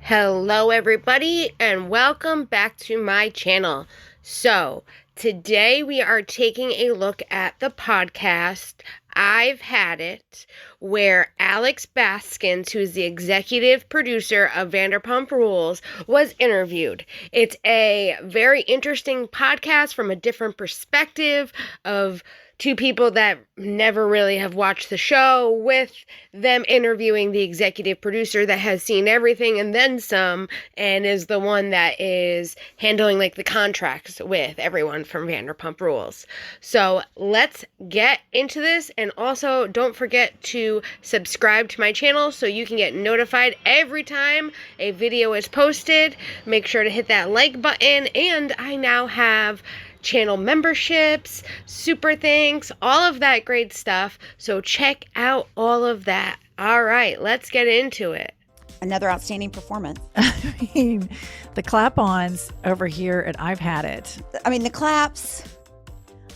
Hello everybody and welcome back to my channel. So, today we are taking a look at the podcast I've Had It, where Alex Baskin, who is the executive producer of Vanderpump Rules, was interviewed. It's a very interesting podcast from a different perspective of two people that never really have watched the show, with them interviewing the executive producer that has seen everything and then some, and is the one that is handling like the contracts with everyone from Vanderpump Rules. So let's get into this, and also don't forget to subscribe to my channel so you can get notified every time a video is posted. Make sure to hit that like button, and I now have channel memberships, super thanks, all of that great stuff. So check out all of that. All right, let's get into it. Another outstanding performance. I mean, the clap-ons over here at I've Had It. I mean, the claps,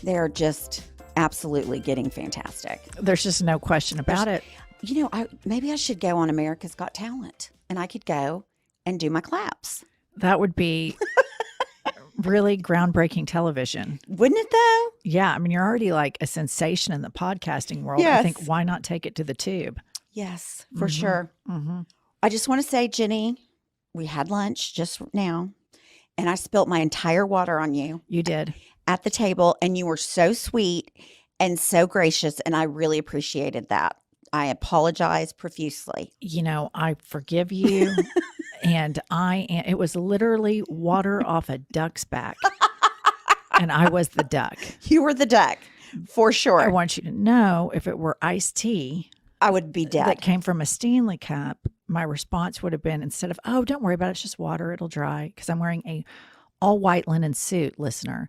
they're just absolutely getting fantastic. There's just no question about it. You know, maybe I should go on America's Got Talent, and I could go and do my claps. That would be really groundbreaking television. Wouldn't it though? Yeah. I mean, you're already like a sensation in the podcasting world. Yes. I think, why not take it to the tube? Yes, for sure. I just want to say, Jenny, we had lunch just now, and I spilt my entire water on you. You did. At the table, and you were so sweet and so gracious, and I really appreciated that. I apologize profusely. You know, I forgive you. And it was literally water off a duck's back. And I was the duck. You were the duck, for sure. I want you to know, if it were iced tea, I would be dead. that came from a Stanley cup, my response would have been, instead of, oh, don't worry about it, it's just water, it'll dry. Because I'm wearing a all white linen suit, listener.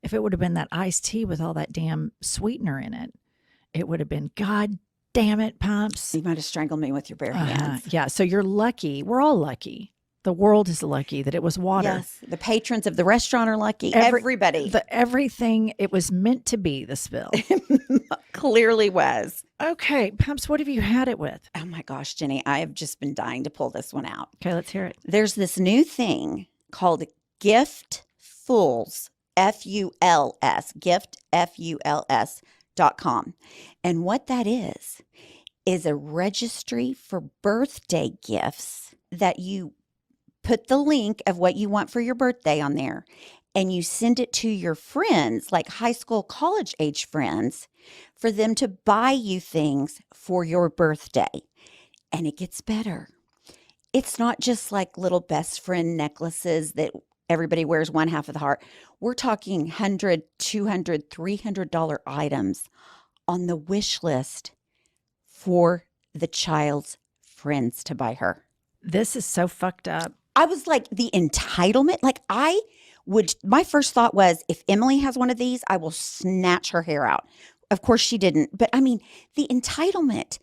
If it would have been that iced tea with all that damn sweetener in it, it would have been, God damn it, Pumps. You might have strangled me with your bare hands. Yeah. So you're lucky. We're all lucky. The world is lucky that it was water. Yes. The patrons of the restaurant are lucky. Everybody. Everything, it was meant to be, the spill. Clearly was. Okay. Pumps, what have you had it with? Oh my gosh, Jenny, I have just been dying to pull this one out. Okay, let's hear it. There's this new thing called Gift Fools, F-U-L-S, gift, F-U-L-S.com. And what that is a registry for birthday gifts that you put the link of what you want for your birthday on there, and you send it to your friends, like high school, college age friends, for them to buy you things for your birthday. And it gets better. It's not just like little best friend necklaces that everybody wears one half of the heart. We're talking $100, $200, $300 items on the wish list for the child's friends to buy her. This is so fucked up. I was like, the entitlement, my first thought was, if Emily has one of these, I will snatch her hair out. Of course she didn't. But I mean, the entitlement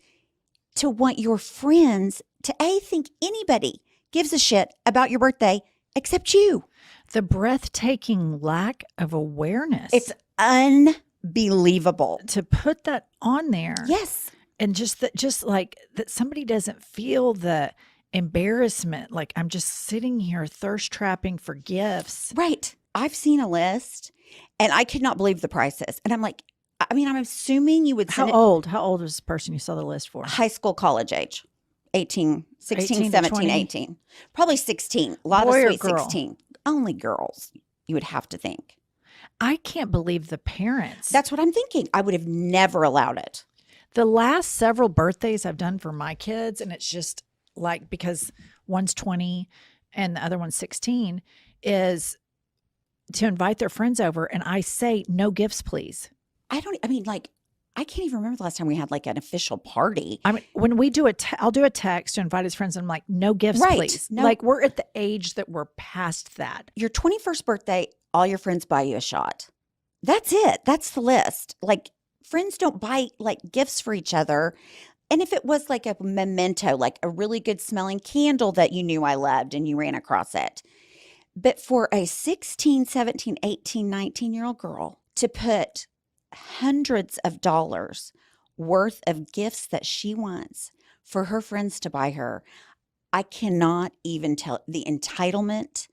to want your friends to think anybody gives a shit about your birthday except you. The breathtaking lack of awareness. It's unbelievable. To put that on there. Yes. And just like that somebody doesn't feel the embarrassment. Like, I'm just sitting here thirst trapping for gifts. Right. I've seen a list and I could not believe the prices. And I'm like, I mean, I'm assuming you would send How old was the person you saw the list for? high school, college age, 16, 17, 20? 18, probably 16. A lot Boy of or sweet girl? 16. Only girls, you would have to think. I can't believe the parents. That's what I'm thinking. I would have never allowed it. The last several birthdays I've done for my kids, and it's just like, because one's 20 and the other one's 16, is to invite their friends over, and I say, no gifts, please. I can't even remember the last time we had like an official party. I mean, when we do I'll do a text to invite his friends, and I'm like, no gifts, Right. please. No. Like, we're at the age that we're past that. Your 21st birthday, all your friends buy you a shot. That's it. That's the list. Like, friends don't buy like gifts for each other. And if it was like a memento, like a really good smelling candle that you knew I loved and you ran across it. But for a 16, 17, 18, 19-year-old girl to put hundreds of dollars worth of gifts that she wants for her friends to buy her, I cannot even tell the entitlement,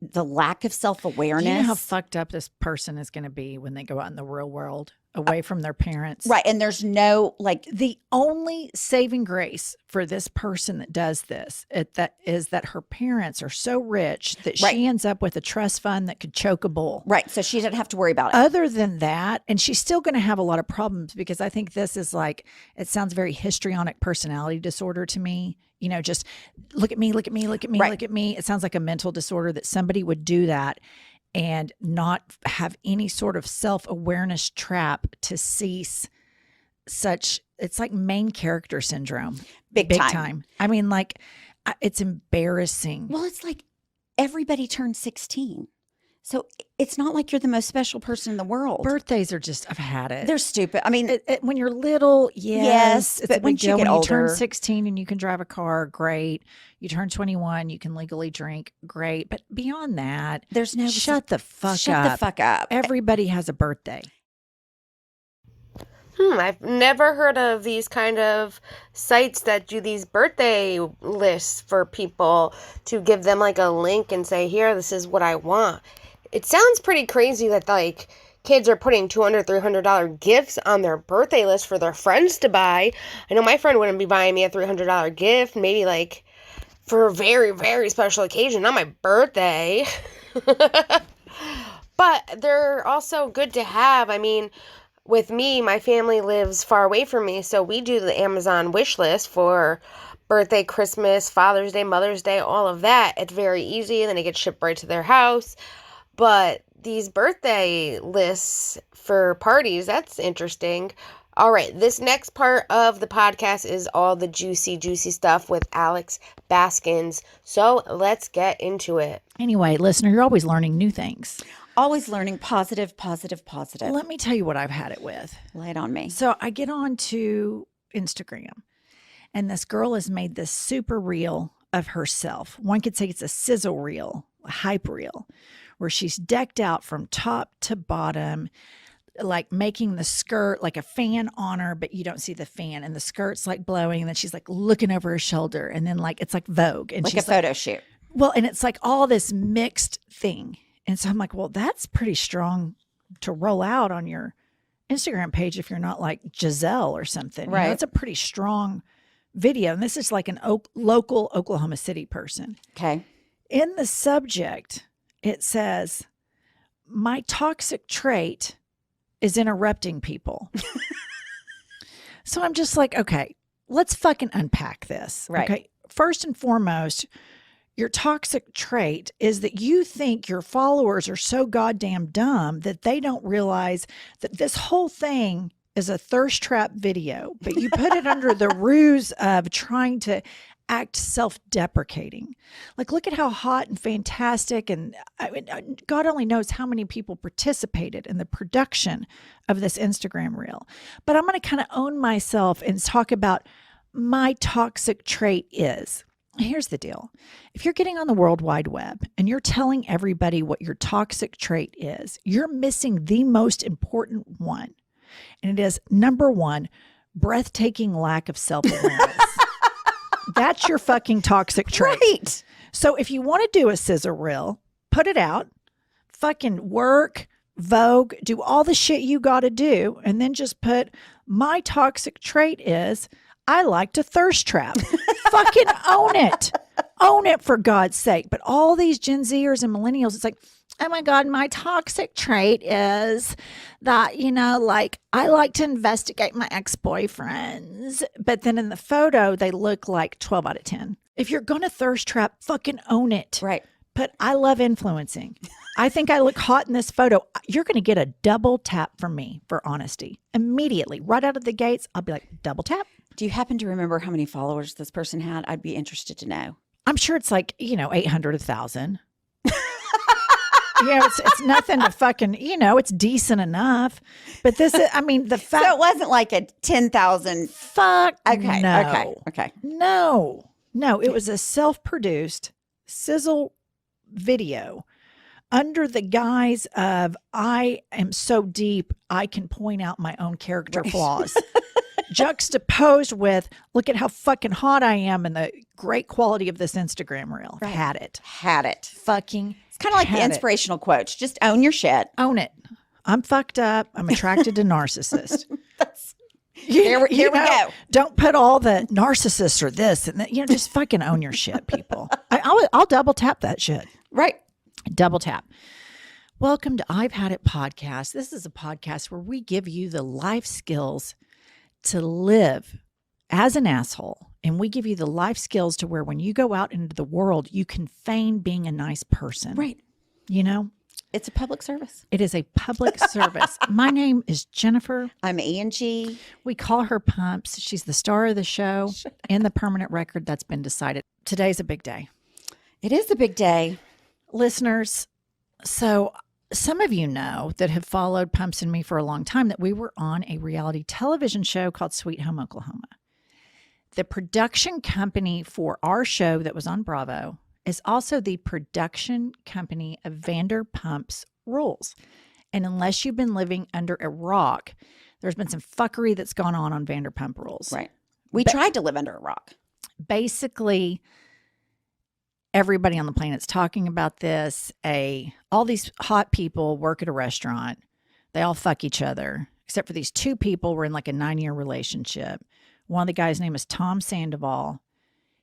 the lack of self-awareness. You know how fucked up this person is going to be when they go out in the real world, away from their parents. Right. And there's no the only saving grace for this person that does this is that her parents are so rich that she ends up with a trust fund that could choke a bull. Right. So she doesn't have to worry about it. Other than that, and she's still going to have a lot of problems because I think this is it sounds very histrionic personality disorder to me. Just look at me, look at me, look at me, look at me. It sounds like a mental disorder that somebody would do that and not have any sort of self-awareness trap to cease it's like main character syndrome. Big time. I mean, it's embarrassing. Well, it's like everybody turns 16. So it's not like you're the most special person in the world. Birthdays are just, I've had it. They're stupid. I mean, when you're little, yes, it's but once you get when older, you turn 16 and you can drive a car, great. You turn 21, you can legally drink, great. But beyond that, there's no shut the fuck up. Everybody has a birthday. I've never heard of these kind of sites that do these birthday lists for people to give them a link and say, here, this is what I want. It sounds pretty crazy that kids are putting $200, $300 gifts on their birthday list for their friends to buy. I know my friend wouldn't be buying me a $300 gift, maybe for a very, very special occasion, not my birthday. But they're also good to have. I mean, with me, my family lives far away from me, so we do the Amazon wish list for birthday, Christmas, Father's Day, Mother's Day, all of that. It's very easy, and then it gets shipped right to their house. But these birthday lists for parties, that's interesting. All right, this next part of the podcast is all the juicy, juicy stuff with Alex Baskin. So let's get into it. Anyway, listener, you're always learning new things. Always learning positive, positive, positive. Let me tell you what I've had it with. Lay it on me. So I get on to Instagram, and this girl has made this super reel of herself. One could say it's a sizzle reel, a hype reel, where she's decked out from top to bottom, making the skirt like a fan on her, but you don't see the fan, and the skirt's blowing, and then she's looking over her shoulder, and then it's like Vogue, and she's a photo shoot. Well, and it's all this mixed thing. And so I'm like, well, that's pretty strong to roll out on your Instagram page if you're not like Giselle or something. Right. It's a pretty strong video. And this is an local Oklahoma City person. Okay. In the subject, it says, my toxic trait is interrupting people. So I'm just okay, let's fucking unpack this. Right. Okay. First and foremost, your toxic trait is that you think your followers are so goddamn dumb that they don't realize that this whole thing is a thirst trap video, but you put it under the ruse of trying to act self-deprecating. Look at how hot and fantastic, and God only knows how many people participated in the production of this Instagram reel. But I'm going to kind of own myself and talk about my toxic trait is. Here's the deal. If you're getting on the World Wide Web and you're telling everybody what your toxic trait is, you're missing the most important one. And it is, number one, breathtaking lack of self-awareness. That's your fucking toxic trait. Right. So if you want to do a scissor reel, put it out, fucking work, Vogue, do all the shit you got to do, and then just put, my toxic trait is I like to thirst trap. Fucking own it. Own it, for God's sake. But all these Gen Zers and millennials, it's oh my God, my toxic trait is that, I like to investigate my ex-boyfriends. But then in the photo, they look like 12 out of 10. If you're going to thirst trap, fucking own it. Right. But I love influencing. I think I look hot in this photo. You're going to get a double tap from me for honesty. Immediately, right out of the gates, I'll be like, double tap. Do you happen to remember how many followers this person had? I'd be interested to know. I'm sure it's 800, 1,000. It's nothing to fucking, it's decent enough. But this is, the fact. So it wasn't like a 10,000. Fuck. Okay. No. Okay. No, it was a self-produced sizzle video under the guise of, I am so deep, I can point out my own character flaws. juxtaposed with, look at how fucking hot I am and the great quality of this Instagram reel. Right. Had it. Had it. Fucking It's kind of like the had it. inspirational quotes. Just own your shit. Own it. I'm fucked up. I'm attracted to narcissists. Here we go. Don't put all the narcissists or this and that. Just fucking own your shit, people. I'll double tap that shit. Right. Double tap. Welcome to I've Had It podcast. This is a podcast where we give you the life skills to live as an asshole. And we give you the life skills to where when you go out into the world, you can feign being a nice person. Right. It's a public service. It is a public service. My name is Jennifer. I'm Angie. We call her Pumps. She's the star of the show and the permanent record that's been decided. Today's a big day. It is a big day. Listeners, so some of you know that have followed Pumps and me for a long time that we were on a reality television show called Sweet Home Oklahoma. The production company for our show that was on Bravo is also the production company of Vanderpump Rules. And unless you've been living under a rock, there's been some fuckery that's gone on Vanderpump Rules. Right. We tried to live under a rock. Basically, everybody on the planet's talking about this. All these hot people work at a restaurant. They all fuck each other, except for these two people were in like a 9-year relationship. One of the guys' name is Tom Sandoval.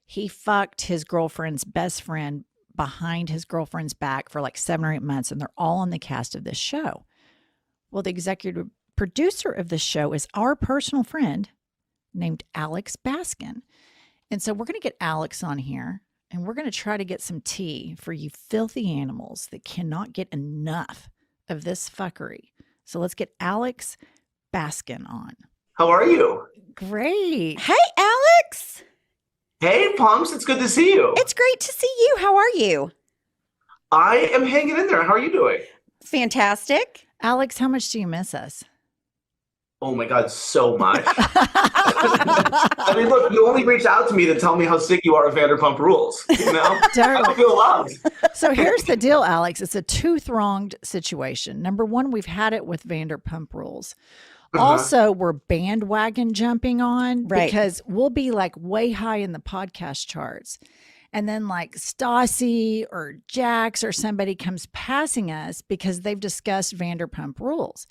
He fucked his girlfriend's best friend behind his girlfriend's back for like 7 or 8 months, and they're all on the cast of this show. Well, the executive producer of this show is our personal friend named Alex Baskin. And so we're going to get Alex on here, and we're going to try to get some tea for you filthy animals that cannot get enough of this fuckery. So let's get Alex Baskin on. How are you? Great. Hey, Alex. Hey, Pumps. It's good to see you. It's great to see you. How are you? I am hanging in there. How are you doing? Fantastic. Alex, how much do you miss us? Oh my God, so much. I mean, look, you only reached out to me to tell me how sick you are of Vanderpump Rules. I don't feel loved. So here's the deal, Alex. It's a two-thronged situation. Number one, we've had it with Vanderpump Rules. Also, we're bandwagon jumping on because we'll be like way high in the podcast charts. And then like Stassi or Jax or somebody comes passing us because they've discussed Vanderpump Rules.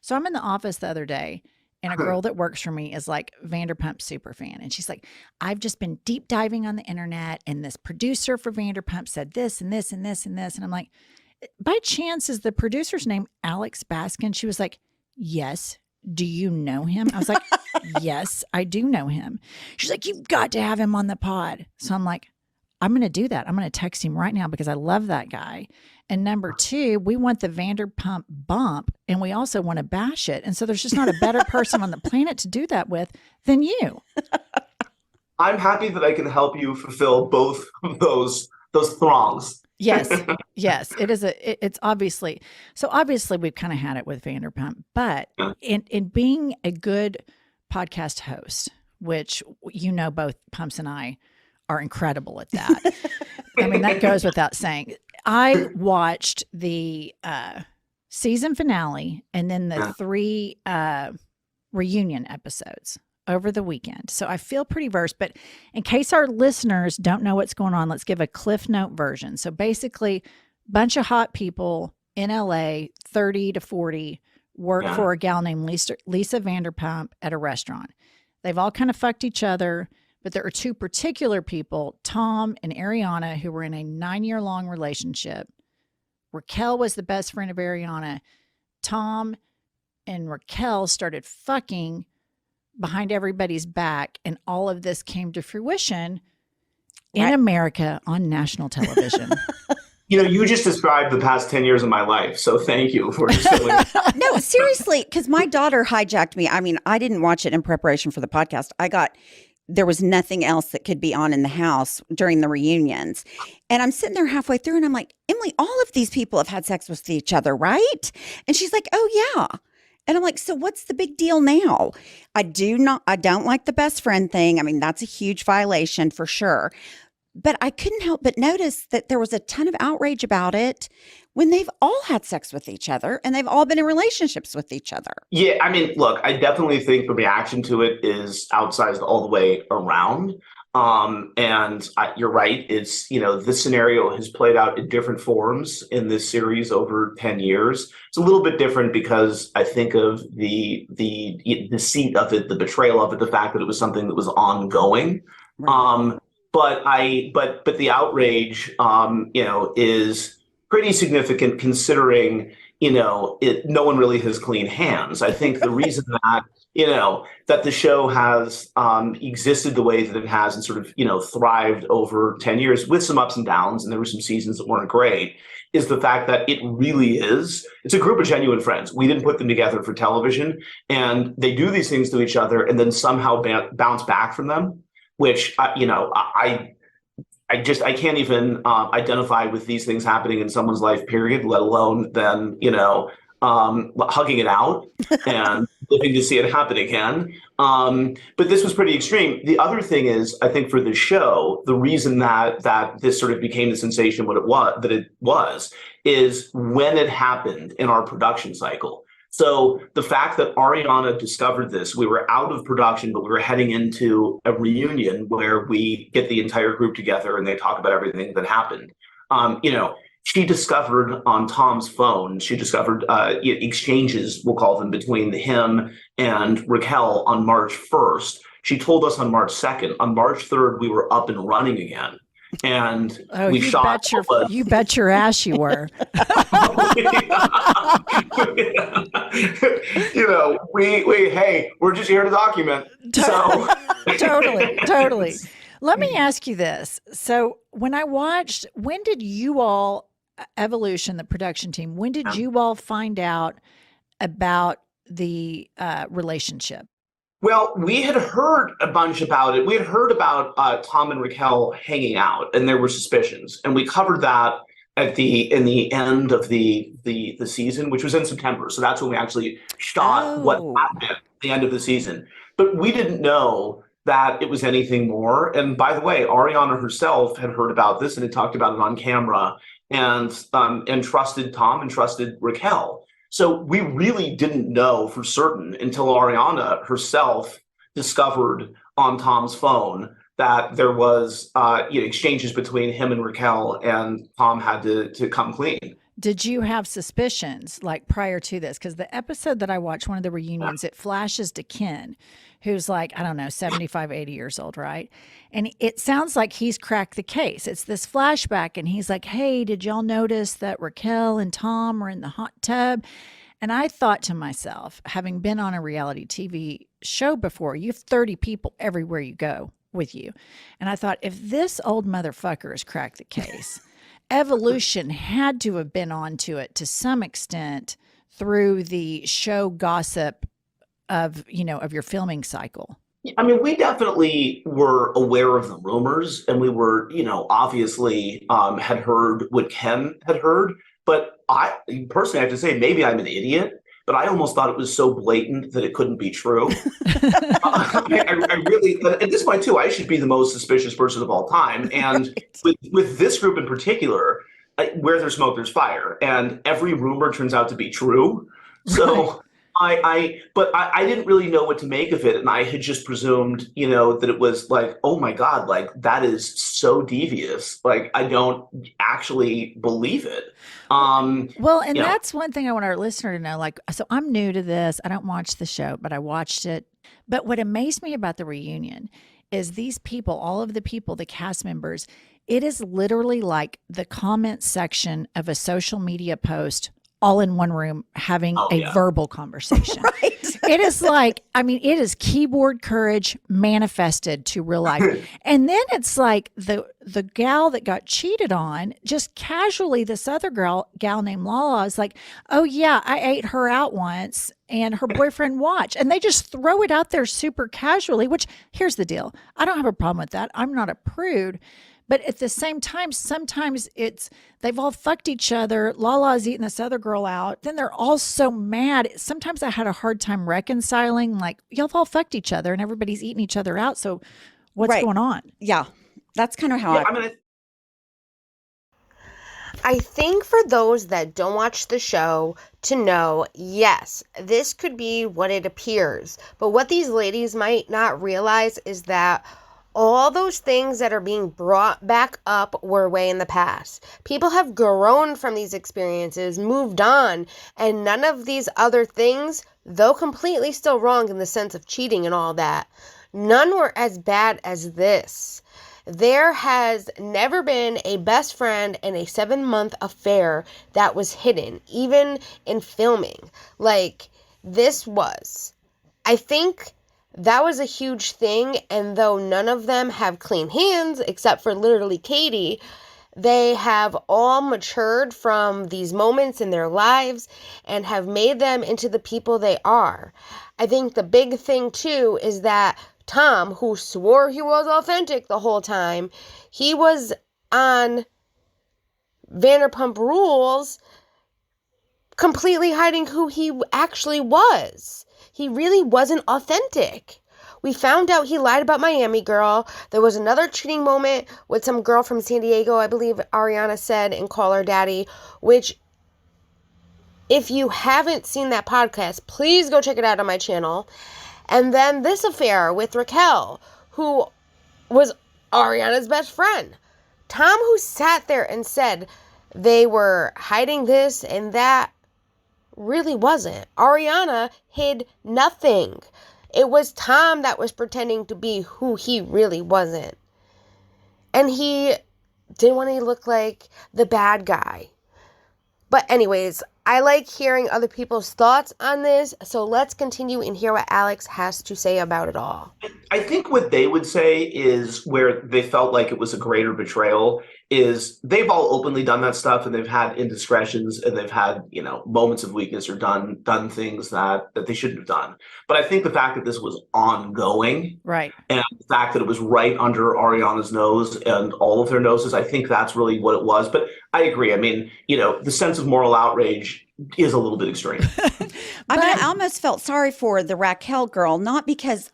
So I'm in the office the other day and a girl that works for me is like Vanderpump super fan. And she's like, I've just been deep diving on the internet and this producer for Vanderpump said this and this and this and this. And I'm like, by chance is the producer's name Alex Baskin? She was like, yes. Do you know him? I was like, yes, I do know him. She's like, you've got to have him on the pod. So I'm like, I'm going to do that. I'm going to text him right now because I love that guy. And number two, we want the Vanderpump bump and we also want to bash it. And so there's just not a better person on the planet to do that with than you. I'm happy that I can help you fulfill both of those throngs. Yes. It's obviously we've kind of had it with Vanderpump, but in being a good podcast host, which both Pumps and I are incredible at that. I mean, that goes without saying. I watched the season finale and then the 3 reunion episodes over the weekend. So I feel pretty versed, but in case our listeners don't know what's going on, let's give a Cliff Note version. So basically, bunch of hot people in LA, 30 to 40, work for a gal named Lisa Vanderpump at a restaurant. They've all kind of fucked each other, but there are 2 particular people, Tom and Ariana, who were in a 9-year-long relationship. Raquel was the best friend of Ariana. Tom and Raquel started fucking behind everybody's back, and all of this came to fruition in America on national television. You just described the past 10 years of my life, so thank you for distilling. No, seriously, because my daughter hijacked me. I mean, I didn't watch it in preparation for the podcast. There was nothing else that could be on in the house during the reunions. And I'm sitting there halfway through and I'm like, Emily, all of these people have had sex with each other, right? And she's like, oh yeah. And I'm like, so what's the big deal now? I don't like the best friend thing. I mean, that's a huge violation for sure. But I couldn't help but notice that there was a ton of outrage about it when they've all had sex with each other and they've all been in relationships with each other. Yeah, I mean, look, I definitely think the reaction to it is outsized all the way around. You're right. It's, this scenario has played out in different forms in this series over 10 years. It's a little bit different because I think of the deceit of it, the betrayal of it, the fact that it was something that was ongoing. Right. But the outrage, is pretty significant considering, no one really has clean hands. I think the reason that, that the show has existed the way that it has and sort of, thrived over 10 years with some ups and downs, and there were some seasons that weren't great, is the fact that it's a group of genuine friends. We didn't put them together for television, and they do these things to each other and then somehow bounce back from them, which, I can't even identify with these things happening in someone's life, period, let alone then, hugging it out and living to see it happen again. But this was pretty extreme. The other thing is, I think for the show, the reason that this sort of became the sensation it was is when it happened in our production cycle. So the fact that Ariana discovered this, we were out of production, but we were heading into a reunion where we get the entire group together and they talk about everything that happened. She discovered on Tom's phone, exchanges, we'll call them, between him and Raquel on March 1st. She told us on March 2nd. On March 3rd, we were up and running again. And we shot. You bet your ass you were. We're just here to document. So Totally. Let me ask you this. So when did you all, Evolution, the production team, when did you all find out about the relationship? Well, we had heard a bunch about it. We had heard about Tom and Raquel hanging out, and there were suspicions, and we covered that in the end of the season, which was in September. So that's when we actually shot what happened at the end of the season. But we didn't know that it was anything more. And by the way, Ariana herself had heard about this and had talked about it on camera, and trusted Tom and trusted Raquel. So we really didn't know for certain until Ariana herself discovered on Tom's phone that there was exchanges between him and Raquel, and Tom had to come clean. Did you have suspicions like prior to this? Because the episode that I watched, one of the reunions, it flashes to Ken, who's like, I don't know, 75, 80 years old, right? And it sounds like he's cracked the case. It's this flashback, and he's like, hey, did y'all notice that Raquel and Tom were in the hot tub? And I thought to myself, having been on a reality TV show before, you have 30 people everywhere you go with you. And I thought, if this old motherfucker has cracked the case, Evolution had to have been onto it to some extent through the show gossip of your filming cycle. I mean, we definitely were aware of the rumors, and we were, obviously had heard what Ken had heard. But I personally have to say, maybe I'm an idiot, but I almost thought it was so blatant that it couldn't be true. I really, at this point too, I should be the most suspicious person of all time. And with this group in particular, where there's smoke, there's fire, and every rumor turns out to be true. So I didn't really know what to make of it, and I had just presumed, that it was like, oh my God, like that is so devious. Like I don't actually believe it. That's one thing I want our listener to know. Like, so I'm new to this. I don't watch the show, but I watched it. But what amazed me about the reunion is these people, all of the people, the cast members, it is literally like the comment section of a social media post all in one room having verbal conversation. Right. It is like, it is keyboard courage manifested to real life. And then it's like the gal that got cheated on, just casually, this other gal named Lala is like, oh yeah, I ate her out once and her boyfriend watched. And they just throw it out there super casually, which here's the deal. I don't have a problem with that. I'm not a prude. But at the same time, sometimes they've all fucked each other. Lala's eating this other girl out. Then they're all so mad. Sometimes I had a hard time reconciling, like, y'all have all fucked each other and everybody's eating each other out. So what's going on? Yeah. That's kind of how Yeah, I mean, I think for those that don't watch the show to know, yes, this could be what it appears. But what these ladies might not realize is that all those things that are being brought back up were way in the past. People have grown from these experiences, moved on, and none of these other things, though completely still wrong in the sense of cheating and all that, none were as bad as this. There has never been a best friend and a 7-month affair that was hidden, even in filming. Like, this was. I think that was a huge thing, and though none of them have clean hands, except for literally Katie, they have all matured from these moments in their lives and have made them into the people they are. I think the big thing, too, is that Tom, who swore he was authentic the whole time, he was on Vanderpump Rules completely hiding who he actually was. He really wasn't authentic. We found out he lied about Miami girl. There was another cheating moment with some girl from San Diego, I believe Ariana said, in Call Her Daddy, which, if you haven't seen that podcast, please go check it out on my channel. And then this affair with Raquel, who was Ariana's best friend. Tom, who sat there and said they were hiding this and that, really wasn't. Ariana hid nothing. It was Tom that was pretending to be who he really wasn't. And he didn't want to look like the bad guy. But anyways, I like hearing other people's thoughts on this, so let's continue and hear what Alex has to say about it all. I think what they would say is where they felt like it was a greater betrayal is they've all openly done that stuff, and they've had indiscretions, and they've had, moments of weakness, or done things that they shouldn't have done. But I think the fact that this was ongoing, Right. and the fact that it was right under Ariana's nose and all of their noses, I think that's really what it was. But I agree. I mean, the sense of moral outrage is a little bit extreme. I almost felt sorry for the Raquel girl, not because,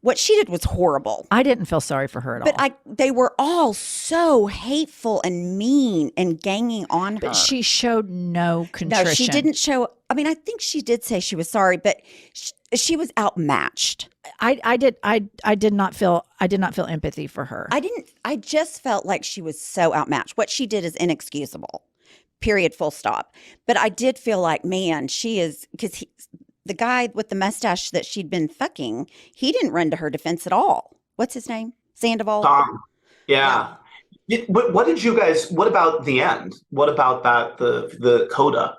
what she did was horrible. I didn't feel sorry for her at all. But they were all so hateful and mean and ganging on her. But she showed no contrition. No, she didn't show. I think she did say she was sorry, but she was outmatched. I did not feel empathy for her. I just felt like she was so outmatched. What she did is inexcusable. Period, full stop. But I did feel like, man, she is, because the guy with the mustache that she'd been fucking, he didn't run to her defense at all. What's his name? Sandoval? Tom. Yeah. What did you guys, what about the end? What about that, the coda?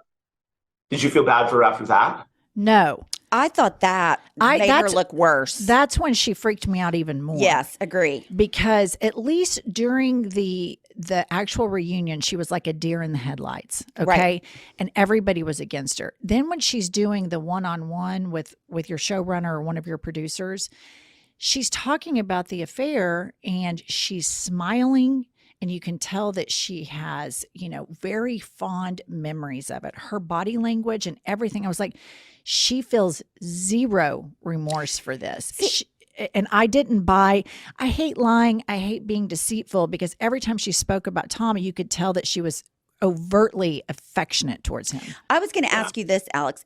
Did you feel bad for her after that? No. I thought that made her look worse. That's when she freaked me out even more. Yes, agree. Because at least during the actual reunion, she was like a deer in the headlights. Okay. Right. And everybody was against her. Then when she's doing the one-on-one with your showrunner or one of your producers, she's talking about the affair and she's smiling. And you can tell that she has, very fond memories of it. Her body language and everything. I was like, she feels zero remorse for this. And I didn't buy, I hate lying. I hate being deceitful, because every time she spoke about Tommy, you could tell that she was overtly affectionate towards him. I was going to ask you this, Alex.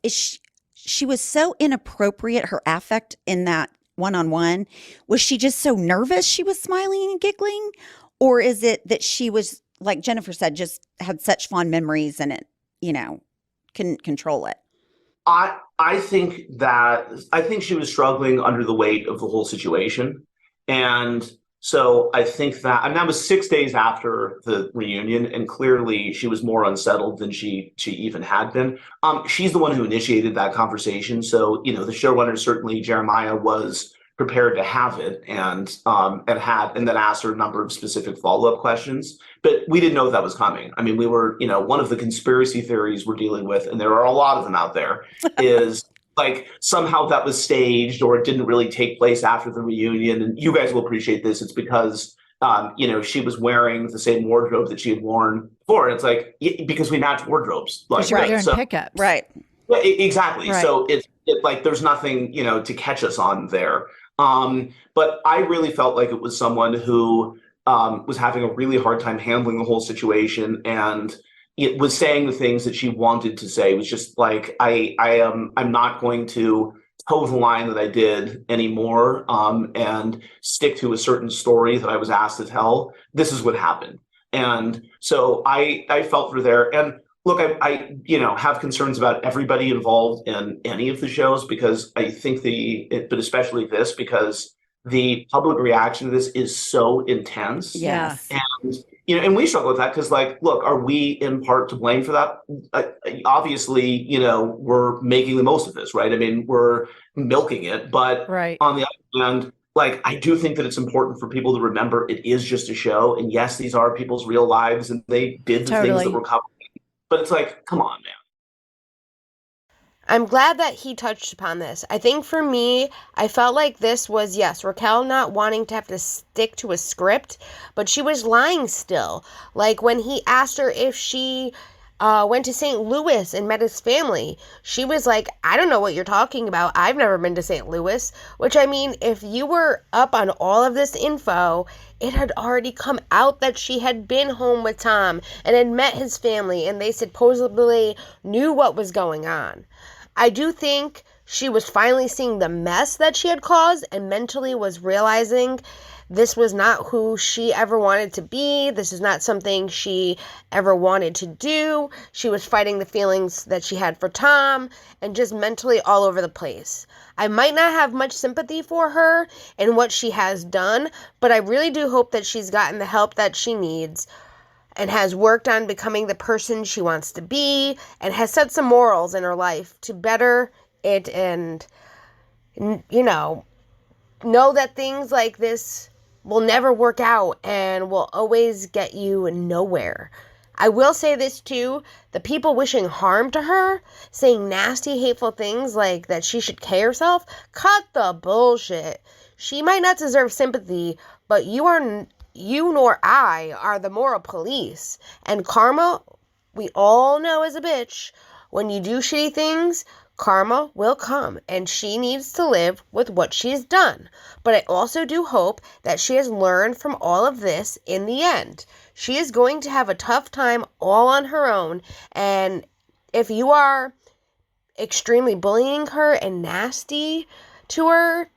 She was so inappropriate, her affect in that one-on-one. Was she just so nervous she was smiling and giggling? Or is it that she was, like Jennifer said, just had such fond memories and it, couldn't control it? I think she was struggling under the weight of the whole situation. And so I think that was 6 days after the reunion, and clearly she was more unsettled than she even had been. She's the one who initiated that conversation. So, the showrunner, certainly Jeremiah, was prepared to have it and then asked her a number of specific follow-up questions. But we didn't know that was coming. I mean, we were, one of the conspiracy theories we're dealing with, and there are a lot of them out there, is like somehow that was staged or it didn't really take place after the reunion. And you guys will appreciate this. It's because, she was wearing the same wardrobe that she had worn before. And it's like, because we match wardrobes. Because you're there in pickups. Right. Yeah, exactly. Right. So it's like there's nothing, to catch us on there. But I really felt like it was someone who was having a really hard time handling the whole situation, and it was saying the things that she wanted to say. It was just like, I'm not going to toe the line that I did anymore, and stick to a certain story that I was asked to tell. This is what happened. And so I felt for there. And look, I have concerns about everybody involved in any of the shows, because I think but especially this, because the public reaction to this is so intense. Yes. And we struggle with that because, like, look, are we in part to blame for that? Obviously, we're making the most of this, right? I mean, we're milking it, but on the other hand, like, I do think that it's important for people to remember it is just a show, and yes, these are people's real lives, and they did the things that were covered. But it's like, come on, man. I'm glad that he touched upon this. I think for me, I felt like this was, yes, Raquel not wanting to have to stick to a script, but she was lying still. Like when he asked her if she went to St. Louis and met his family, she was like, I don't know what you're talking about. I've never been to St. Louis. Which, I mean, if you were up on all of this info, it had already come out that she had been home with Tom and had met his family, and they supposedly knew what was going on. I do think she was finally seeing the mess that she had caused and mentally was realizing this was not who she ever wanted to be. This is not something she ever wanted to do. She was fighting the feelings that she had for Tom and just mentally all over the place. I might not have much sympathy for her and what she has done, but I really do hope that she's gotten the help that she needs and has worked on becoming the person she wants to be, and has set some morals in her life to better it, and, know that things like this will never work out and will always get you nowhere. I will say this too, the people wishing harm to her, saying nasty, hateful things like that she should kill herself, cut the bullshit. She might not deserve sympathy, but you nor I are the moral police. And karma, we all know, is a bitch. When you do shitty things, karma will come, and she needs to live with what she's done. But I also do hope that she has learned from all of this in the end. She is going to have a tough time all on her own, and if you are extremely bullying her and nasty to her,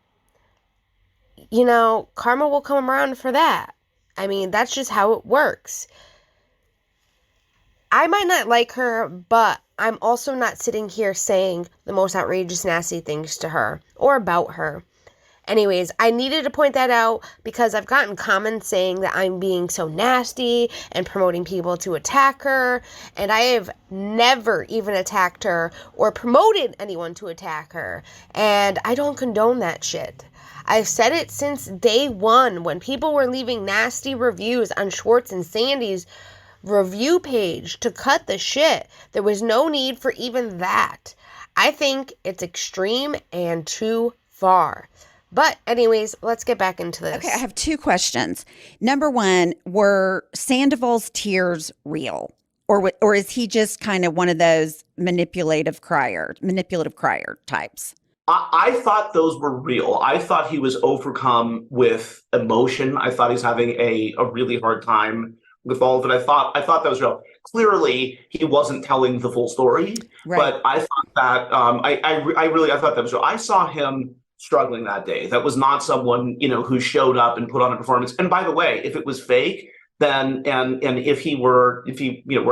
karma will come around for that. I mean, that's just how it works. I might not like her, but I'm also not sitting here saying the most outrageous, nasty things to her or about her. Anyways, I needed to point that out because I've gotten comments saying that I'm being so nasty and promoting people to attack her, and I have never even attacked her or promoted anyone to attack her, and I don't condone that shit. I've said it since day one when people were leaving nasty reviews on Schwartz and Sandy's review page to cut the shit. There was no need for even that. I think it's extreme and too far. But anyways, let's get back into this. Okay, I have two questions. Number one, were Sandoval's tears real? Or is he just kind of one of those manipulative crier types? I thought those were real. I thought he was overcome with emotion. I thought he's having a really hard time with all of it. I thought that was real. Clearly, he wasn't telling the full story, right. But I thought that I thought that was real. I saw him struggling that day. That was not someone who showed up and put on a performance. And by the way, if it was fake, then and if he were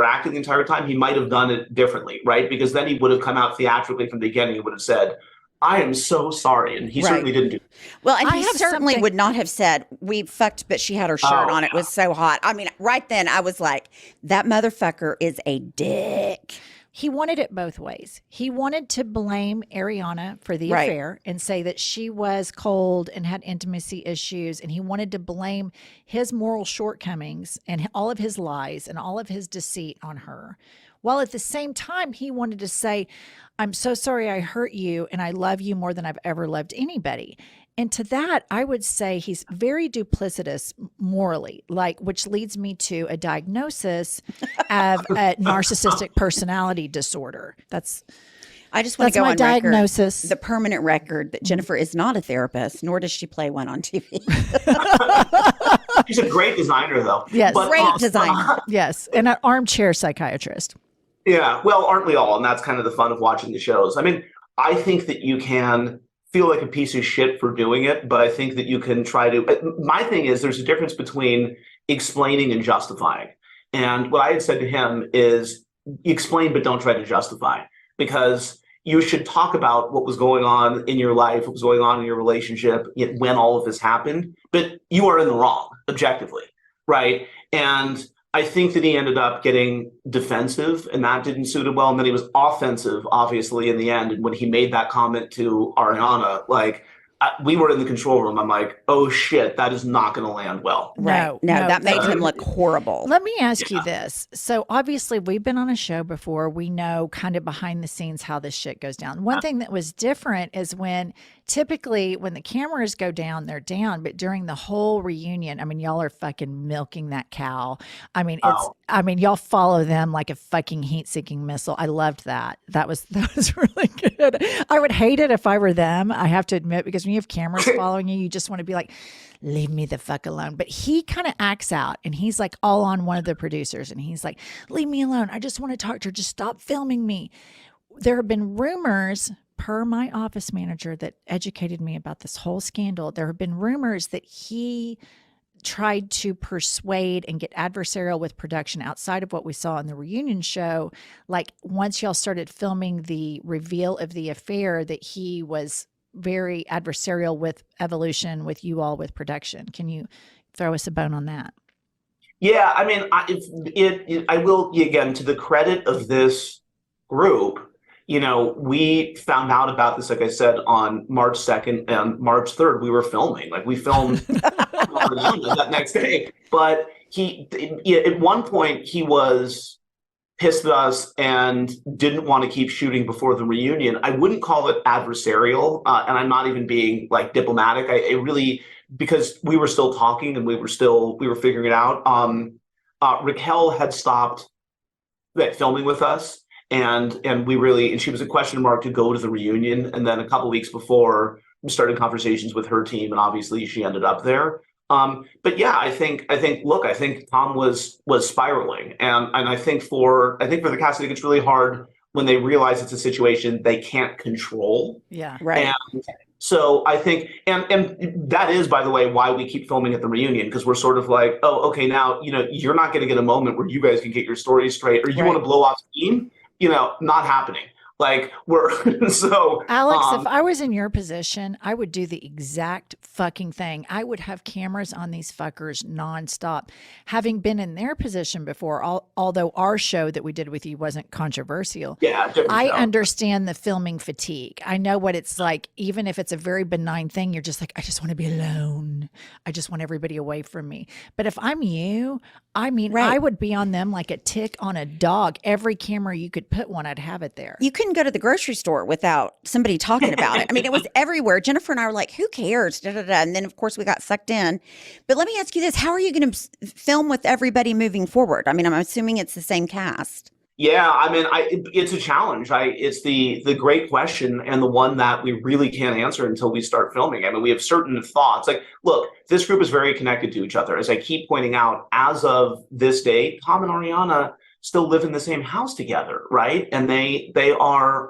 acting the entire time, he might have done it differently, right? Because then he would have come out theatrically from the beginning. He would have said, I am so sorry. And he certainly didn't do it. Well, and he certainly would not have said, we fucked, but she had her shirt on. It was so hot. I mean, right then I was like, that motherfucker is a dick. He wanted it both ways. He wanted to blame Ariana for the affair and say that she was cold and had intimacy issues. And he wanted to blame his moral shortcomings and all of his lies and all of his deceit on her. While at the same time, he wanted to say, I'm so sorry I hurt you and I love you more than I've ever loved anybody. And to that, I would say he's very duplicitous morally, which leads me to a diagnosis of a narcissistic personality disorder. I just want to go my on diagnosis. The permanent record that Jennifer is not a therapist, nor does she play one on TV. She's a great designer, though. Yes. Great designer. Yes. And an armchair psychiatrist. Yeah, well, aren't we all? And that's kind of the fun of watching the shows. I mean, I think that you can feel like a piece of shit for doing it, but I think that you can try to. My thing is, there's a difference between explaining and justifying. And what I had said to him is, explain, but don't try to justify, because you should talk about what was going on in your life, what was going on in your relationship when all of this happened, but you are in the wrong, objectively, right? And I think that he ended up getting defensive, and that didn't suit him well. And then he was offensive, obviously, in the end. And when he made that comment to Ariana, like, we were in the control room. I'm like, oh shit, that is not going to land well. No, that made him look horrible. Let me ask you this. So obviously we've been on a show before. We know kind of behind the scenes how this shit goes down. One thing that was different is typically when the cameras go down, they're down. But during the whole reunion, I mean, y'all are fucking milking that cow. I mean, y'all follow them like a fucking heat-seeking missile. I loved that. That was really good. I would hate it if I were them, I have to admit, because when you have cameras following you, you just want to be like, leave me the fuck alone. But he kind of acts out, and he's like all on one of the producers, and he's like, leave me alone. I just want to talk to her. Just stop filming me. There have been rumors, per my office manager that educated me about this whole scandal. There have been rumors that he tried to persuade and get adversarial with production outside of what we saw in the reunion show. Like once y'all started filming the reveal of the affair, that he was very adversarial with Evolution, with you all, with production. Can you throw us a bone on that? Yeah, I mean, I will, again, to the credit of this group, we found out about this, like I said, on March 2nd and March 3rd. We were filming. Like, we filmed that next day. But at one point, he was pissed at us and didn't want to keep shooting before the reunion. I wouldn't call it adversarial, and I'm not even being like diplomatic. I really, because we were still talking and we were figuring it out. Raquel had stopped filming with us, and she was a question mark to go to the reunion. And then a couple weeks before, we started conversations with her team, and obviously she ended up there. But yeah, I think Tom was spiraling, and I think for the cast, I think it's really hard when they realize it's a situation they can't control. Yeah, right. And so I think, and that is, by the way, why we keep filming at the reunion, because we're sort of like, oh, okay, now you're not going to get a moment where you guys can get your stories straight, or you want to blow off steam. Not happening. Like, we're so Alex, if I was in your position, I would do the exact fucking thing. I would have cameras on these fuckers nonstop. Having been in their position before, although our show that we did with you wasn't controversial, I understand the filming fatigue. I know what it's like. Even if it's a very benign thing, you're just like, I just want to be alone. I just want everybody away from me. But if I'm you, I mean, I would be on them like a tick on a dog. Every camera you could put one, I'd have it there. You couldn't go to the grocery store without somebody talking about it. I mean, it was everywhere. Jennifer and I were like, who cares? Da, da, da. And then, of course, we got sucked in. But let me ask you this. How are you going to film with everybody moving forward? I mean, I'm assuming it's the same cast. Yeah, I mean, it's a challenge. It's the great question, and the one that we really can't answer until we start filming. I mean, we have certain thoughts. Like, look, this group is very connected to each other. As I keep pointing out, as of this day, Tom and Ariana still live in the same house together, right? And they are.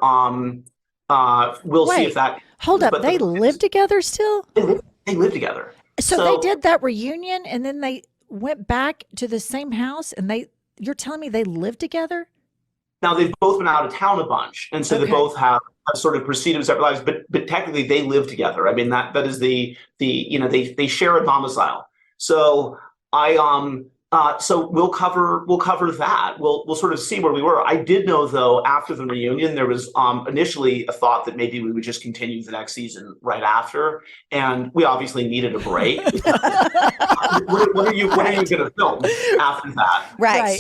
We'll see if that. Hold up, they live together still? They live together. So they did that reunion, and then they went back to the same house, and you're telling me they live together? Now, they've both been out of town a bunch, and so they both have sort of proceeded separate lives, but technically they live together. I mean, that is they share a domicile. So so we'll cover that. We'll sort of see where we were. I did know, though, after the reunion, there was initially a thought that maybe we would just continue the next season right after, and we obviously needed a break. What are you going to film after that? Right.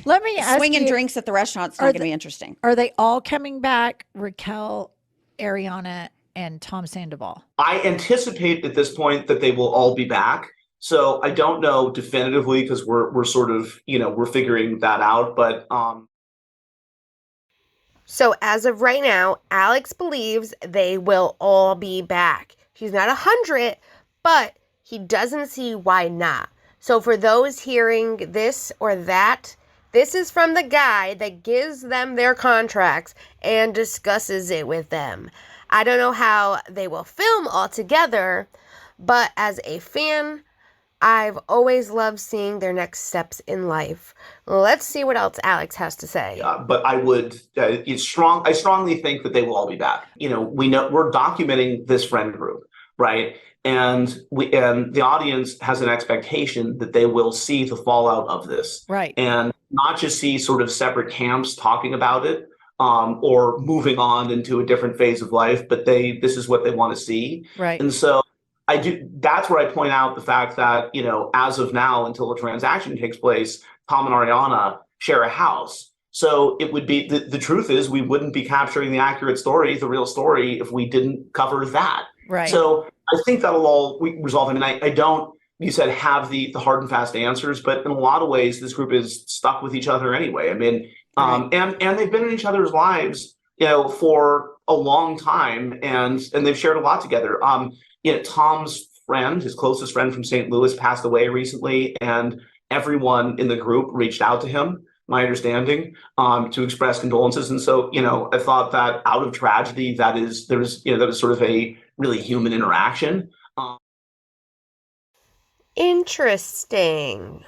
Let me ask swinging you, drinks at the restaurants are going to be interesting. Are they all coming back? Raquel, Ariana, and Tom Sandoval. I anticipate at this point that they will all be back. So I don't know definitively, because we're sort of, we're figuring that out. But so as of right now, Alex believes they will all be back. He's not 100, but he doesn't see why not. So for those hearing this or that, this is from the guy that gives them their contracts and discusses it with them. I don't know how they will film all together, but as a fan, I've always loved seeing their next steps in life. Let's see what else Alex has to say. But I would, I strongly think that they will all be back. We know we're documenting this friend group, right? And the audience has an expectation that they will see the fallout of this, right? And not just see sort of separate camps talking about it, or moving on into a different phase of life, but this is what they want to see, right? And so that's where I point out the fact that, as of now, until the transaction takes place, Tom and Ariana share a house. So it would be, the truth is, we wouldn't be capturing the accurate story, the real story, if we didn't cover that. Right. So I think that'll all resolve. I mean, I don't, you said, have the hard and fast answers, but in a lot of ways, this group is stuck with each other anyway. I mean, right. And they've been in each other's lives, for a long time, and they've shared a lot together. Tom's friend, his closest friend from St. Louis, passed away recently, and everyone in the group reached out to him, my understanding, to express condolences. And so, I thought that out of tragedy, that was sort of a really human interaction. Interesting.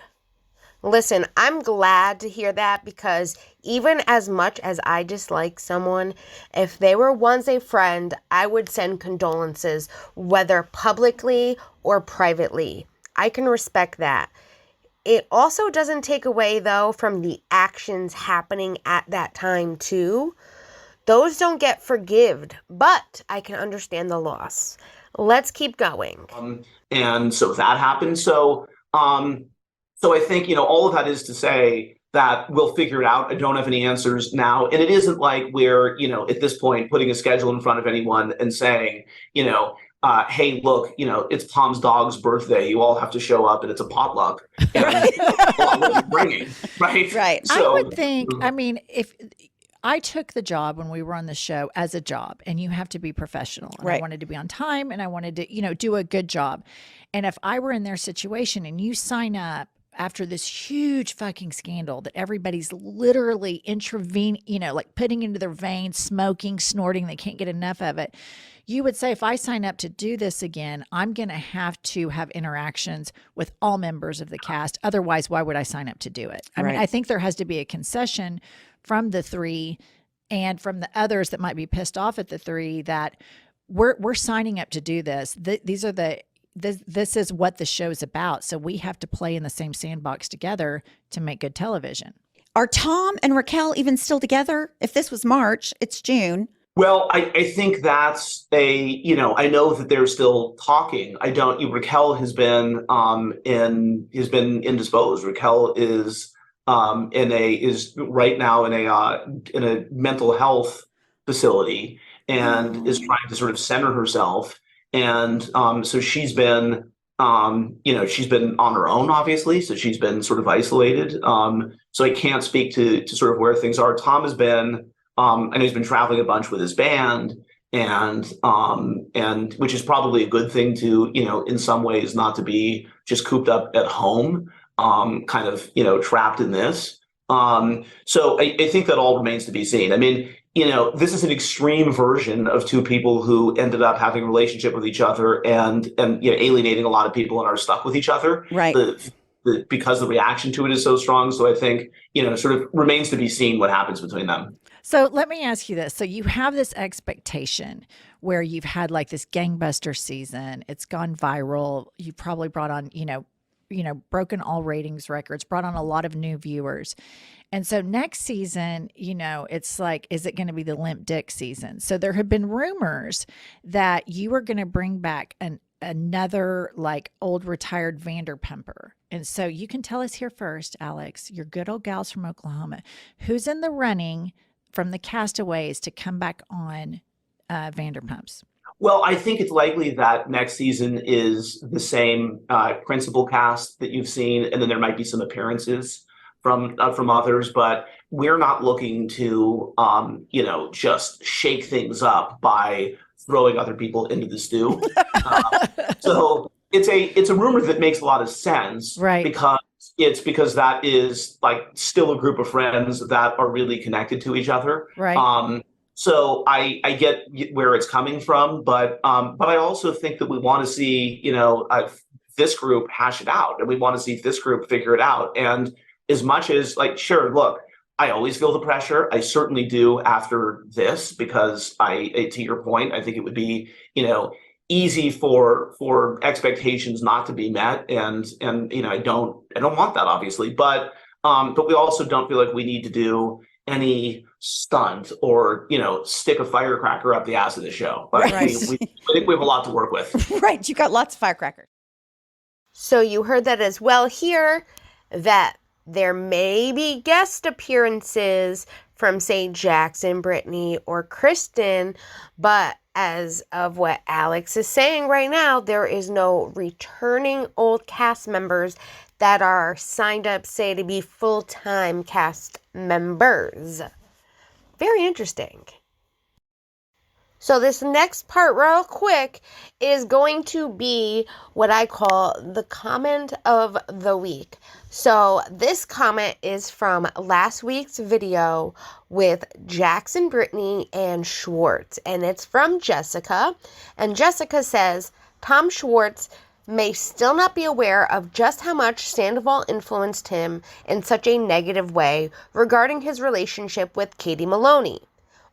Listen, I'm glad to hear that, because even as much as I dislike someone, if they were once a friend, I would send condolences, whether publicly or privately. I can respect that. It also doesn't take away, though, from the actions happening at that time, too. Those don't get forgived, but I can understand the loss. Let's keep going. And so that happened. So I think, all of that is to say that we'll figure it out. I don't have any answers now. And it isn't like we're, at this point, putting a schedule in front of anyone and saying, hey, look, it's Tom's dog's birthday. You all have to show up, and it's a potluck. And what are you bringing? Right. Right. So, I would think, I mean, if I took the job when we were on the show as a job, and you have to be professional. And right. I wanted to be on time, and I wanted to, do a good job. And if I were in their situation and you sign up after this huge fucking scandal that everybody's literally like putting into their veins, smoking, snorting, they can't get enough of it. You would say, if I sign up to do this again, I'm going to have interactions with all members of the cast. Otherwise, why would I sign up to do it? I mean, I think there has to be a concession from the three and from the others that might be pissed off at the three that we're signing up to do this. This is what the show's about. So we have to play in the same sandbox together to make good television. Are Tom and Raquel even still together? If this was March, it's June. Well, I think that's I know that they're still talking. Raquel has been indisposed. Raquel is right now in a mental health facility and is trying to sort of center herself. And so she's been she's been on her own, obviously. So she's been sort of isolated. So I can't speak to sort of where things are. Tom has been, I know he's been traveling a bunch with his band, and which is probably a good thing to, in some ways, not to be just cooped up at home, kind of, trapped in this. So I think that all remains to be seen. I mean, this is an extreme version of two people who ended up having a relationship with each other and alienating a lot of people and are stuck with each other. Right. Because the reaction to it is so strong. So I think, sort of remains to be seen what happens between them. So let me ask you this. So you have this expectation where you've had like this gangbuster season. It's gone viral. You probably brought on, broken all ratings records, brought on a lot of new viewers. And so next season, it's like, is it going to be the limp dick season? So there have been rumors that you are going to bring back another like old retired Vanderpumper. And so you can tell us here first, Alex, your good old gals from Oklahoma, who's in the running from the castaways to come back on Vanderpumps? Well, I think it's likely that next season is the same principal cast that you've seen, and then there might be some appearances from others, but we're not looking to just shake things up by throwing other people into the stew. So it's a rumor that makes a lot of sense, Right. because that is like still a group of friends that are really connected to each other. Right. So I get where it's coming from, but I also think that we want to see, this group hash it out, and we want to see this group figure it out. And as much as, like, sure, look, I always feel the pressure. I certainly do after this, because to your point, I think it would be, easy for expectations not to be met, and I don't want that, obviously, but we also don't feel like we need to do any stunt or stick a firecracker up the ass of the show. But Right. I think we have a lot to work with. Right. You got lots of firecrackers. So you heard that as well here, that there may be guest appearances from, say, Jackson, Brittany, or Kristen, but as of what Alex is saying right now, there is no returning old cast members that are signed up, say, to be full-time cast members. Very interesting. So this next part, real quick, is going to be what I call the comment of the week. So this comment is from last week's video with Jackson, Brittany, and Schwartz. And it's from Jessica. And Jessica says, Tom Schwartz may still not be aware of just how much Sandoval influenced him in such a negative way regarding his relationship with Katie Maloney.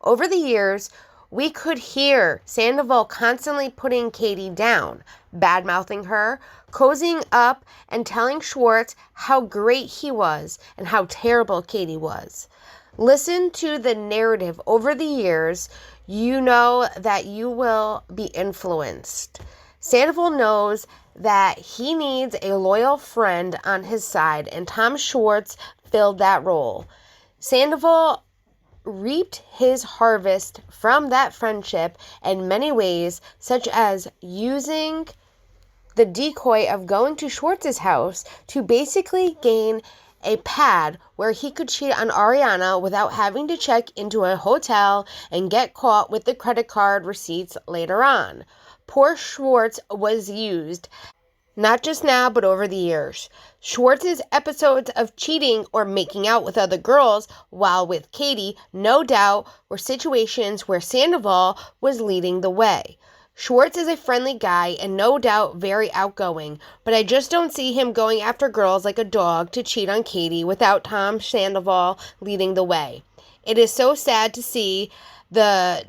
Over the years, we could hear Sandoval constantly putting Katie down, bad-mouthing her, cozying up, and telling Schwartz how great he was and how terrible Katie was. Listen to the narrative over the years. You know that you will be influenced. Sandoval knows that he needs a loyal friend on his side, and Tom Schwartz filled that role. Sandoval reaped his harvest from that friendship in many ways, such as using the decoy of going to Schwartz's house to basically gain a pad where he could cheat on Ariana without having to check into a hotel and get caught with the credit card receipts later on. Poor Schwartz was used, not just now, but over the years. Schwartz's episodes of cheating or making out with other girls while with Katie, no doubt, were situations where Sandoval was leading the way. Schwartz is a friendly guy and no doubt very outgoing, but I just don't see him going after girls like a dog to cheat on Katie without Tom Sandoval leading the way. It is so sad to see the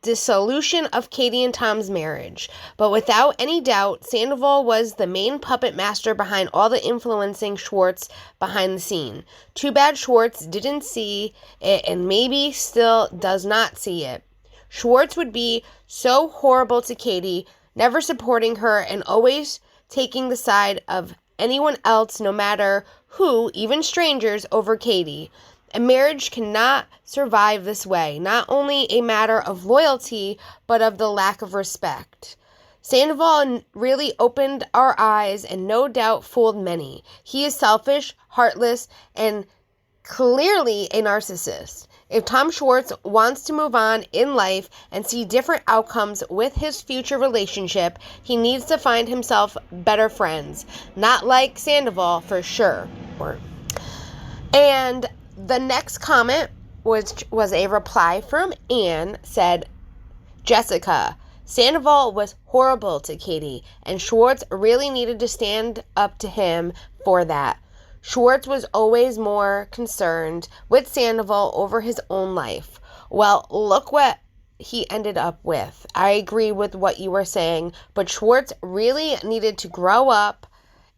dissolution of Katie and Tom's marriage, but without any doubt, Sandoval was the main puppet master behind all the influencing Schwartz behind the scene. Too bad Schwartz didn't see it and maybe still does not see it. Schwartz would be so horrible to Katie, never supporting her and always taking the side of anyone else, no matter who, even strangers, over Katie. A marriage cannot survive this way, not only a matter of loyalty, but of the lack of respect. Sandoval really opened our eyes and no doubt fooled many. He is selfish, heartless, and clearly a narcissist. If Tom Schwartz wants to move on in life and see different outcomes with his future relationship, he needs to find himself better friends. Not like Sandoval, for sure. And the next comment was a reply from Anne, said, Jessica, Sandoval was horrible to Katie, and Schwartz really needed to stand up to him for that. Schwartz was always more concerned with Sandoval over his own life. Well, look what he ended up with. I agree with what you were saying, but Schwartz really needed to grow up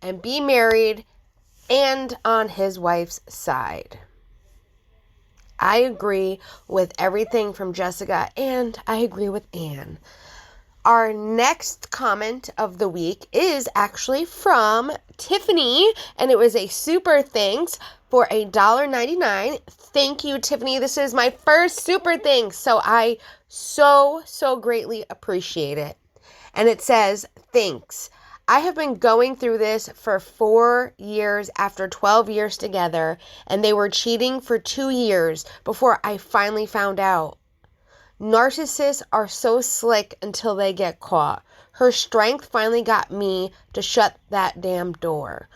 and be married and on his wife's side. I agree with everything from Jessica, and I agree with Anne. Our next comment of the week is actually from Tiffany, and it was a super thanks for $1.99. Thank you, Tiffany. This is my first super thanks, so I so greatly appreciate it. And it says, thanks. I have been going through this for 4 years after 12 years together, and they were cheating for 2 years before I finally found out. Narcissists are so slick until they get caught. Her strength finally got me to shut that damn door.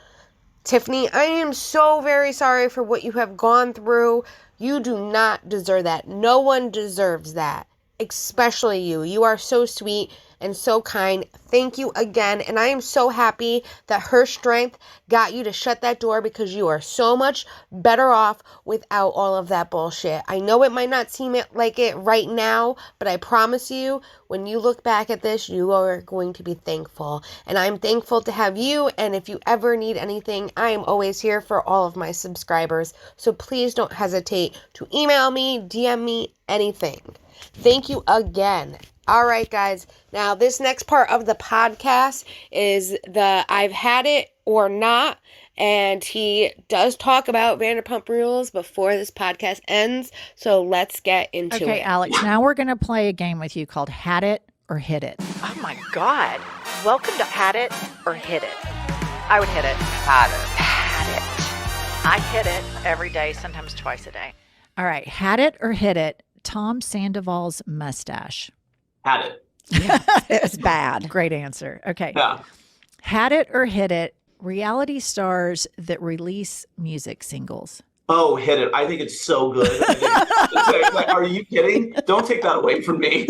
Tiffany, I am so very sorry for what you have gone through. You do not deserve that. No one deserves that, especially you. You are so sweet and so kind. Thank you again. And I am so happy that her strength got you to shut that door, because you are so much better off without all of that bullshit. I know it might not seem like it right now, but I promise you, when you look back at this, you are going to be thankful. And I'm thankful to have you. And if you ever need anything, I am always here for all of my subscribers. So please don't hesitate to email me, DM me, anything. Thank you again. All right, guys. Now, this next part of the podcast is the I've had it or not. And he does talk about Vanderpump Rules before this podcast ends. So let's get into it. Okay, Alex, now we're going to play a game with you called Had It or Hit It. Oh my God. Welcome to Had It or Hit It. I would hit it. Had it. I hit it every day, sometimes twice a day. All right, Had It or Hit It, Tom Sandoval's mustache. Had it. Yeah, it was bad. Great answer. Okay. Yeah. Had It or Hit It, reality stars that release music singles. Oh, hit it. I think it's so good. Like, are you kidding? Don't take that away from me.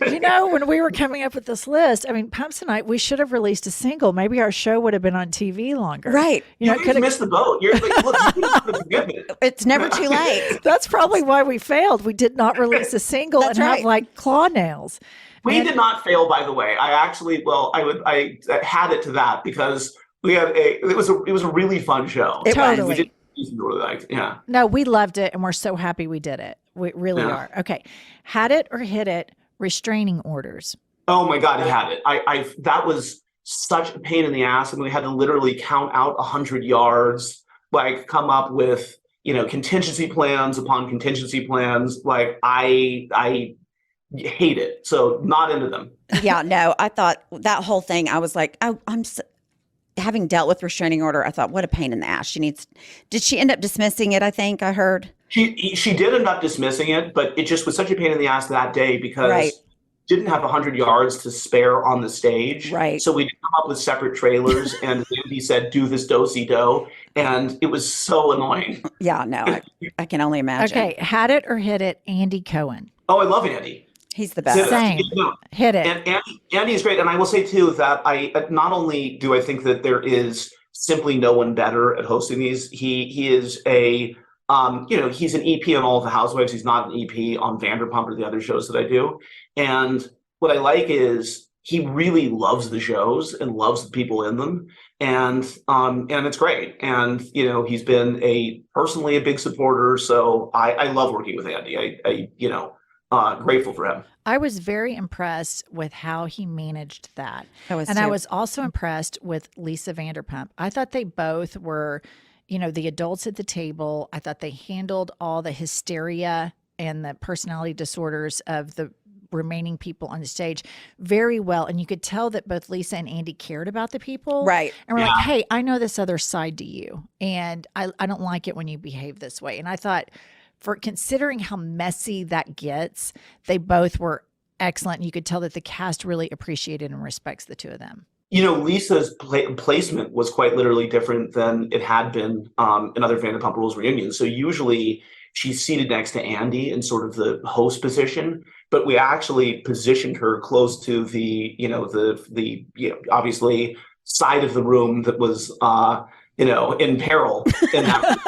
You know, when we were coming up with this list, I mean, Pumps and I, we should have released a single. Maybe our show would have been on TV longer. Right. You guys missed the boat. You're like, look, you can forgive it. It's never too late. That's probably why we failed. We did not release a single That's and right. have like claw nails. We did not fail, by the way. I had it to that because it was a really fun show. Totally. We did really liked it. Yeah. No, we loved it, and we're so happy we did it. We really are. Okay. Had It or Hit It, restraining orders. Oh my God, I had it. That was such a pain in the ass. And we had to literally count out 100 yards, like come up with, contingency plans upon contingency plans. Like I hate it. So not into them. Yeah, no, I thought that whole thing, I was like, oh, having dealt with restraining order, I thought, what a pain in the ass. Did she end up dismissing it? I think I heard. She did end up dismissing it, but it just was such a pain in the ass that day because didn't have 100 yards to spare on the stage. Right. So we did come up with separate trailers, and Andy said, "Do this do-si-do," and it was so annoying. Yeah, no, I can only imagine. Okay, Had It or Hit It, Andy Cohen. Oh, I love Andy. He's the best. Same. Hit it. And Andy is great. And I will say, too, that not only do I think that there is simply no one better at hosting these, he is he's an EP on all of the Housewives. He's not an EP on Vanderpump or the other shows that I do. And what I like is he really loves the shows and loves the people in them. And it's great. And, he's been personally a big supporter. So I love working with Andy. Grateful for him. I was very impressed with how he managed that. I was also impressed with Lisa Vanderpump. I thought they both were, the adults at the table. I thought they handled all the hysteria and the personality disorders of the remaining people on the stage very well. And you could tell that both Lisa and Andy cared about the people. Right. And we're like, hey, I know this other side to you. And I don't like it when you behave this way. And I thought, for considering how messy that gets, they both were excellent. You could tell that the cast really appreciated and respects the two of them. Lisa's placement was quite literally different than it had been in other Vanderpump Rules reunions. So usually she's seated next to Andy in sort of the host position, but we actually positioned her close to the obviously side of the room that was in peril in that.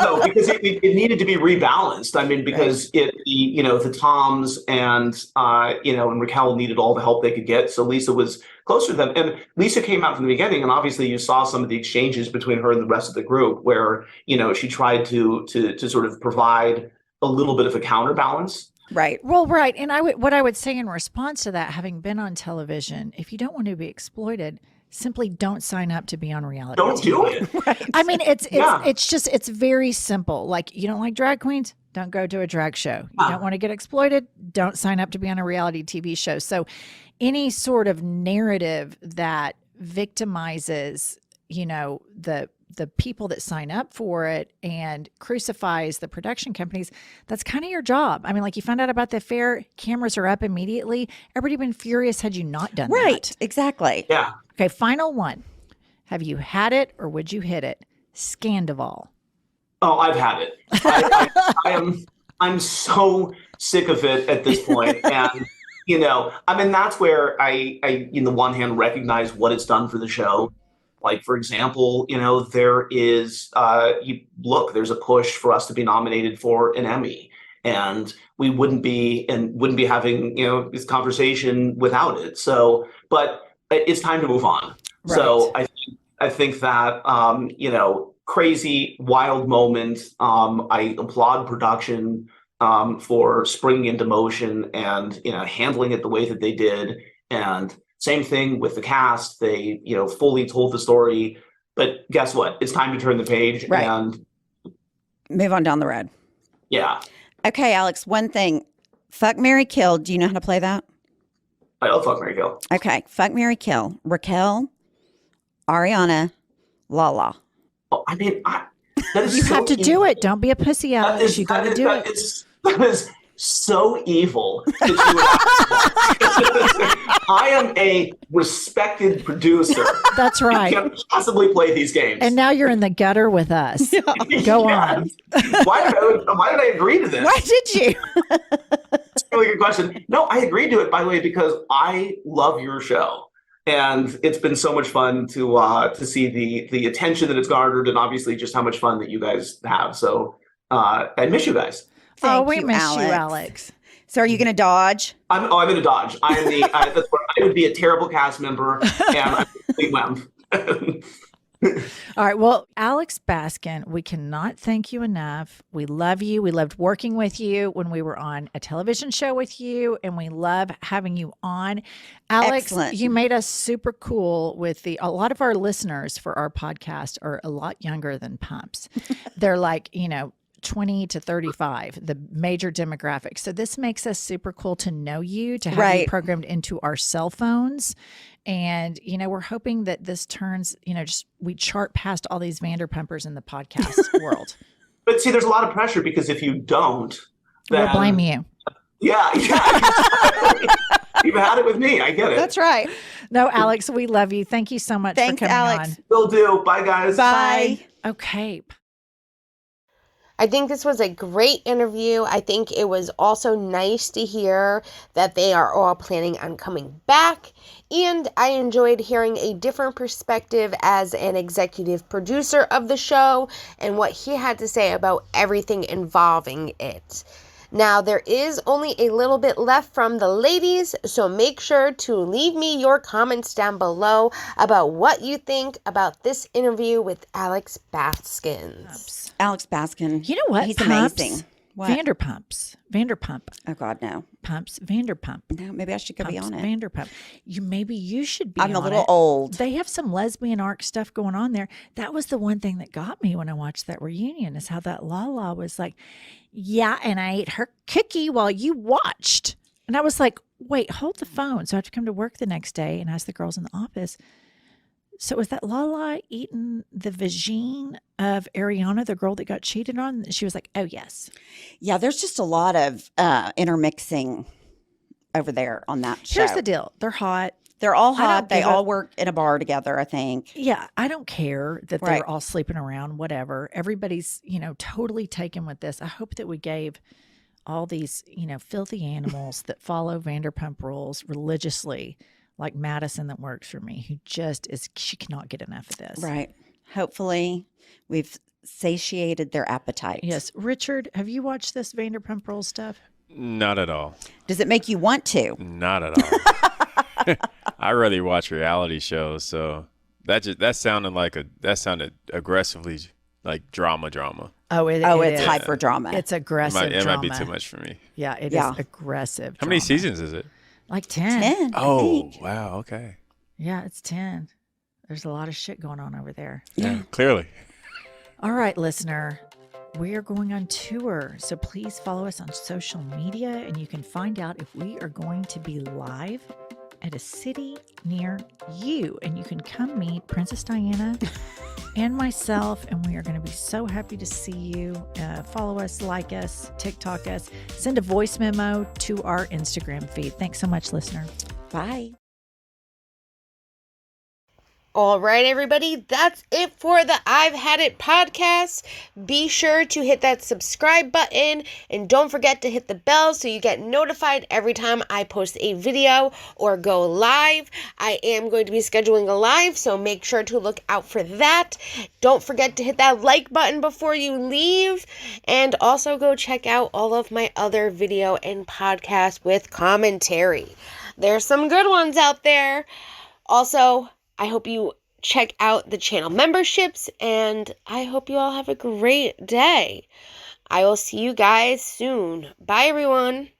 So because it needed to be rebalanced. I mean, because the Toms and Raquel needed all the help they could get. So Lisa was closer to them. And Lisa came out from the beginning, and obviously you saw some of the exchanges between her and the rest of the group where, she tried to sort of provide a little bit of a counterbalance. Right. Well, right. And what I would say in response to that, having been on television, if you don't want to be exploited, simply don't sign up to be on reality. Don't do it. Right. I mean, it's very simple. Like, you don't like drag queens? Don't go to a drag show. You don't want to get exploited? Don't sign up to be on a reality TV show. So any sort of narrative that victimizes, the the people that sign up for it and crucifies the production companies, that's kind of your job. I mean, like, you found out about the affair, cameras are up immediately. Everybody been furious had you not done that. Right. Exactly. Yeah. Okay, final one. Have you had it or would you hit it? Scandoval. Oh, I've had it. I'm so sick of it at this point. And, I mean, that's where I, in the one hand, recognize what it's done for the show. Like, for example, there is, there's a push for us to be nominated for an Emmy, and we wouldn't be having, this conversation without it. So, but it's time to move on. Right. So I think that, crazy, wild moment. I applaud production for springing into motion and, handling it the way that they did. And same thing with the cast. They, fully told the story. But guess what? It's time to turn the page and move on down the road. Yeah. Okay, Alex, one thing. Fuck, marry, kill. Do you know how to play that? I love fuck, marry, kill. Okay. Fuck, marry, kill. Raquel, Ariana, Lala. Oh, I mean, that is You so have to evil. do it. Don't be a pussy, Alex. You got to do it. That is so evil that you would I am a respected producer. That's right. I can't possibly play these games. And now you're in the gutter with us. Go on. Why did I agree to this? Why did you? That's a really good question. No, I agreed to it, by the way, because I love your show. And it's been so much fun to see the attention that it's garnered, and obviously just how much fun that you guys have. So I miss you guys. Thank we you, miss Alex. you, Alex. So are you going to dodge? I'm going to dodge. I am that's where I would be a terrible cast member, and I'm a complete wimp. All right. Well, Alex Baskin, we cannot thank you enough. We love you. We loved working with you when we were on a television show with you, and we love having you on. Alex, Excellent. you made us super cool with a lot of our listeners for our podcast are a lot younger than Pumps. They're like, 20 to 35, the major demographic. So this makes us super cool to know you, to have you programmed into our cell phones. And, we're hoping that this turns, we chart past all these Vanderpumpers in the podcast world. But see, there's a lot of pressure because if you don't, then We'll blame you. Yeah. You've had it with me. I get it. That's right. No, Alex, we love you. Thank you so much Thanks, for coming Alex. on. Will do. Bye, guys. Bye. Okay. I think this was a great interview. I think it was also nice to hear that they are all planning on coming back. And I enjoyed hearing a different perspective as an executive producer of the show and what he had to say about everything involving it. Now, there is only a little bit left from the ladies, so make sure to leave me your comments down below about what you think about this interview with Alex Baskin. Alex Baskin. You know what? He's Pumps, amazing. What? Vanderpump. Oh, God, no. Pumps. Vanderpump. No, maybe I should go be Pumps, on it. Vanderpump. Maybe you should be I'm a on little it. old. They have some lesbian arc stuff going on there. That was the one thing that got me when I watched that reunion is how that Lala was like, yeah, and I ate her cookie while you watched. And I was like, wait, hold the phone. So I have to come to work the next day and ask the girls in the office, so was that Lala eating the vagine of Ariana, the girl that got cheated on? And she was like, oh, yes. Yeah, there's just a lot of intermixing over there on that show. Here's the deal. They're hot. They're all I don't hot. They give a- all work in a bar together, I think. Yeah, I don't care that Right. they're all sleeping around, whatever. Everybody's, totally taken with this. I hope that we gave all these, filthy animals that follow Vanderpump Rules religiously, like Madison that works for me, who just she cannot get enough of this. Right. Hopefully, we've satiated their appetite. Yes. Richard, have you watched this Vanderpump Rules stuff? Not at all. Does it make you want to? Not at all. I rather watch reality shows, so that sounded aggressively like drama. Oh, It's is. hyper drama. It's aggressive It drama. might be too much for me. Yeah, it Yeah. is aggressive. How many drama. seasons is it? Like 10. 10. I Oh, think. wow. Okay. Yeah, it's 10. There's a lot of shit going on over there. Yeah, clearly. All right, listener, we are going on tour. So please follow us on social media and you can find out if we are going to be live at a city near you. And you can come meet Princess Diana and myself, and we are going to be so happy to see you. Follow us, like us, TikTok us, send a voice memo to our Instagram feed. Thanks so much, listener. Bye. All right, everybody, that's it for the I've Had It podcast. Be sure to hit that subscribe button and don't forget to hit the bell so you get notified every time I post a video or go live. I am going to be scheduling a live, so make sure to look out for that. Don't forget to hit that like button before you leave, and also go check out all of my other video and podcasts with commentary. There's some good ones out there. Also, I hope you check out the channel memberships, and I hope you all have a great day. I will see you guys soon. Bye, everyone.